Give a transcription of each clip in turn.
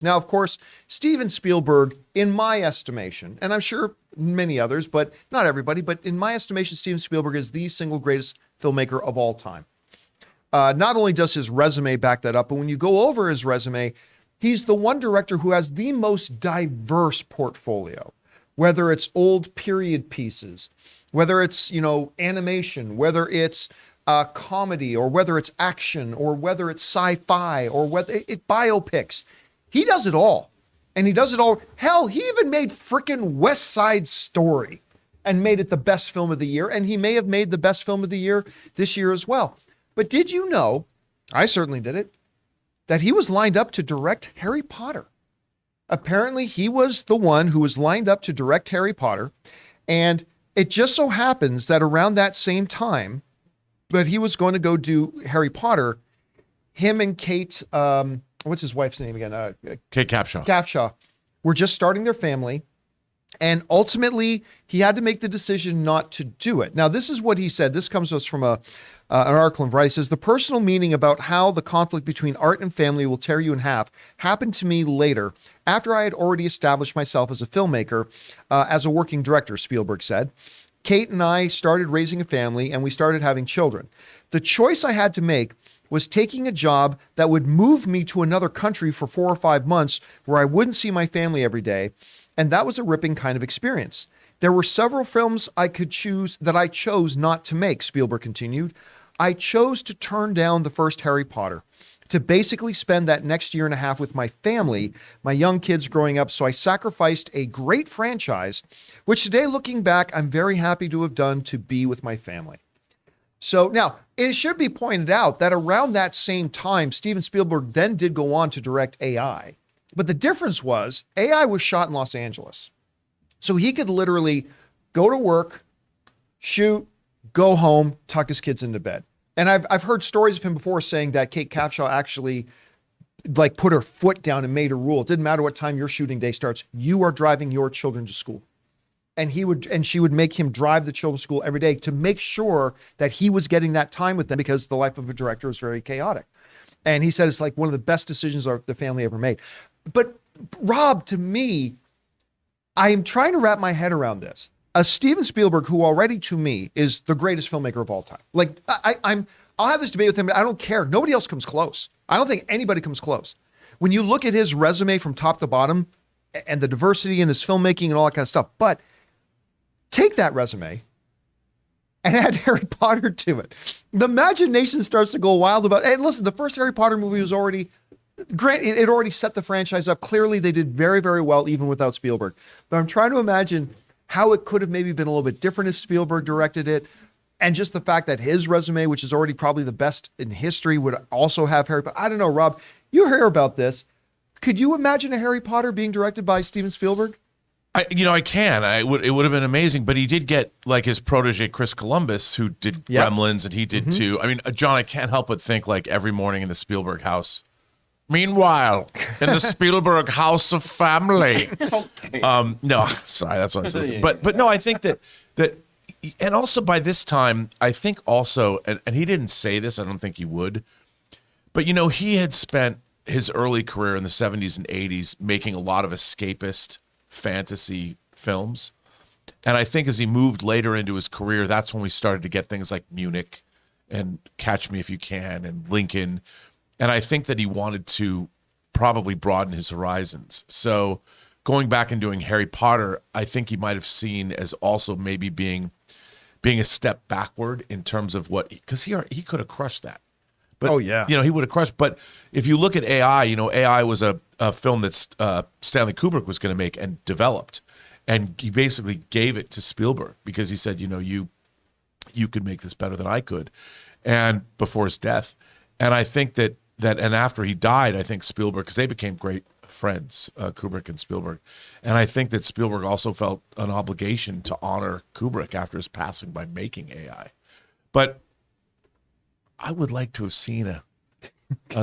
Now, of course, Steven Spielberg, in my estimation, and I'm sure many others, but not everybody, but in my estimation, Steven Spielberg is the single greatest filmmaker of all time. Not only does his resume back that up, but when you go over his resume, he's the one director who has the most diverse portfolio, whether it's old period pieces, whether it's, animation, whether it's comedy, or whether it's action, or whether it's sci-fi, or whether it biopics. He does it all. And he does it all. Hell, he even made frickin' West Side Story and made it the best film of the year. And he may have made the best film of the year this year as well. But did you know, I certainly did it, that he was lined up to direct Harry Potter? Apparently, he was the one who was lined up to direct Harry Potter. And it just so happens that around that same time that he was going to go do Harry Potter, him and Kate, what's his wife's name again? Kate Capshaw. Capshaw were just starting their family. And ultimately, he had to make the decision not to do it. Now, this is what he said. This comes to us from an article in Variety. It says, the personal meaning about how the conflict between art and family will tear you in half happened to me later, after I had already established myself as a filmmaker, as a working director, Spielberg said. Kate and I started raising a family, and we started having children. The choice I had to make was taking a job that would move me to another country for 4 or 5 months where I wouldn't see my family every day. And that was a ripping kind of experience. There were several films I could choose that I chose not to make, Spielberg continued. I chose to turn down the first Harry Potter, to basically spend that next year and a half with my family, my young kids growing up. So I sacrificed a great franchise, which today, looking back, I'm very happy to have done to be with my family. So now, it should be pointed out that around that same time, Steven Spielberg then did go on to direct AI. But the difference was AI was shot in Los Angeles. So he could literally go to work, shoot, go home, tuck his kids into bed. And I've heard stories of him before saying that Kate Capshaw actually put her foot down and made a rule. It didn't matter what time your shooting day starts. You are driving your children to school. And she would make him drive the children to school every day to make sure that he was getting that time with them, because the life of a director is very chaotic. And he said it's like one of the best decisions the family ever made. But Rob, to me, I am trying to wrap my head around this. A Steven Spielberg, who already to me is the greatest filmmaker of all time. I'll have this debate with him, but I don't care. Nobody else comes close. I don't think anybody comes close. When you look at his resume from top to bottom and the diversity in his filmmaking and all that kind of stuff, but take that resume and add Harry Potter to it. The imagination starts to go wild about it. And listen, the first Harry Potter movie was already great. It already set the franchise up. Clearly, they did very, very well, even without Spielberg. But I'm trying to imagine how it could have maybe been a little bit different if Spielberg directed it. And just the fact that his resume, which is already probably the best in history, would also have Harry Potter. I don't know, Rob, you hear about this. Could you imagine a Harry Potter being directed by Steven Spielberg? I can. It would have been amazing, but he did get his protege Chris Columbus, who did Gremlins, and he did too. I mean, John, I can't help but think every morning in the Spielberg house. Meanwhile, in the Spielberg house of family. Okay. No, sorry, that's what I said. But no, I think that, and also by this time, I think also, and he didn't say this, I don't think he would, but he had spent his early career in the 70s and 80s making a lot of escapist fantasy films. And I think as he moved later into his career, that's when we started to get things like Munich and Catch Me If You Can and Lincoln. And I think that he wanted to probably broaden his horizons. So going back and doing Harry Potter, I think he might have seen as also maybe being a step backward in terms of because he could have crushed that. But, he would have crushed. But if you look at AI, AI was a film that Stanley Kubrick was going to make and developed. And he basically gave it to Spielberg because he said, you could make this better than I could. And before his death. And I think that and after he died, I think Spielberg, because they became great friends, Kubrick and Spielberg. And I think that Spielberg also felt an obligation to honor Kubrick after his passing by making AI. But I would like to have seen a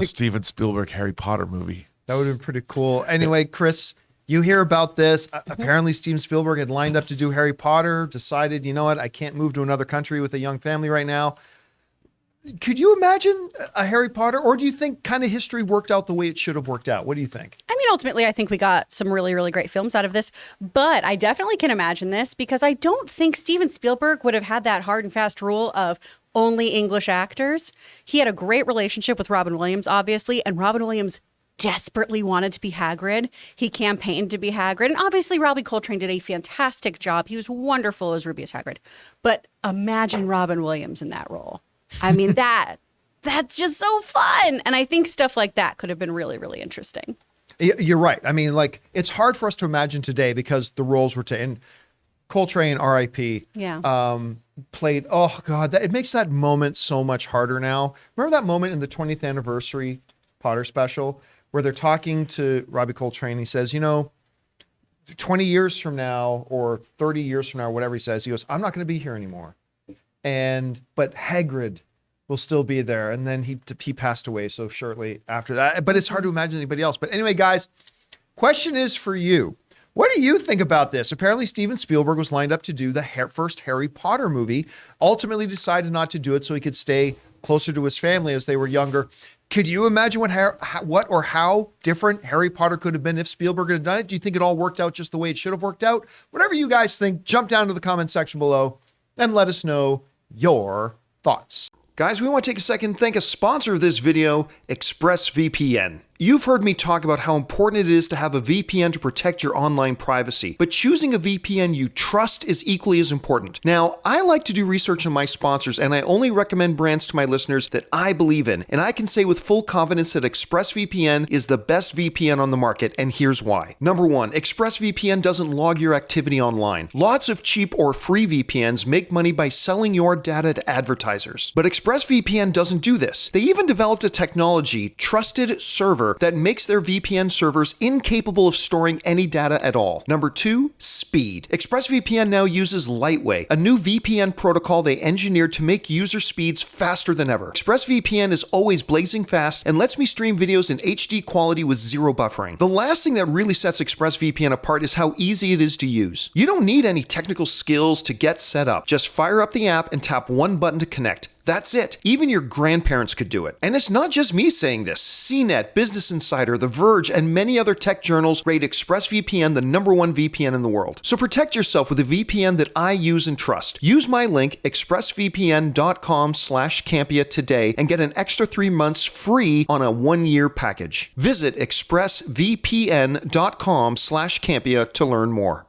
Steven Spielberg Harry Potter movie. That would have been pretty cool. Anyway, Chris, you hear about this. Apparently, Steven Spielberg had lined up to do Harry Potter, decided, you know what, I can't move to another country with a young family right now. Could you imagine a Harry Potter, or do you think kind of history worked out the way it should have worked out? What do you think? I mean, ultimately, I think we got some really, really great films out of this, but I definitely can imagine this because I don't think Steven Spielberg would have had that hard and fast rule of only English actors. He had a great relationship with Robin Williams, obviously, and Robin Williams desperately wanted to be Hagrid. He campaigned to be Hagrid, and obviously Robbie Coltrane did a fantastic job. He was wonderful as Rubeus Hagrid, but imagine Robin Williams in that role. I mean, that's just so fun. And I think stuff like that could have been really, really interesting. You're right. I mean, like, it's hard for us to imagine today because the roles were taken. Coltrane, R.I.P. Yeah. Played, oh God, it makes that moment so much harder now. Remember that moment in the 20th anniversary Potter special where they're talking to Robbie Coltrane? He says, 20 years from now or 30 years from now, whatever he says, he goes, I'm not going to be here anymore. But Hagrid will still be there. And then he passed away so shortly after that. But it's hard to imagine anybody else. But anyway, guys, question is for you. What do you think about this? Apparently, Steven Spielberg was lined up to do the first Harry Potter movie, ultimately decided not to do it so he could stay closer to his family as they were younger. Could you imagine what or how different Harry Potter could have been if Spielberg had done it? Do you think it all worked out just the way it should have worked out? Whatever you guys think, jump down to the comment section below and let us know your thoughts. Guys, we want to take a second and thank a sponsor of this video, ExpressVPN. You've heard me talk about how important it is to have a VPN to protect your online privacy, but choosing a VPN you trust is equally as important. Now, I like to do research on my sponsors, and I only recommend brands to my listeners that I believe in, and I can say with full confidence that ExpressVPN is the best VPN on the market, and here's why. Number one, ExpressVPN doesn't log your activity online. Lots of cheap or free VPNs make money by selling your data to advertisers, but ExpressVPN doesn't do this. They even developed a technology, Trusted Server, that makes their VPN servers incapable of storing any data at all. Number two, speed. ExpressVPN now uses Lightway, a new VPN protocol they engineered to make user speeds faster than ever. ExpressVPN is always blazing fast and lets me stream videos in HD quality with zero buffering. The last thing that really sets ExpressVPN apart is how easy it is to use. You don't need any technical skills to get set up. Just fire up the app and tap one button to connect. That's it. Even your grandparents could do it. And it's not just me saying this. CNET, Business Insider, The Verge, and many other tech journals rate ExpressVPN the #1 VPN in the world. So protect yourself with a VPN that I use and trust. Use my link, expressvpn.com/Campea today and get an extra 3 months free on a 1-year package. Visit expressvpn.com/Campea to learn more.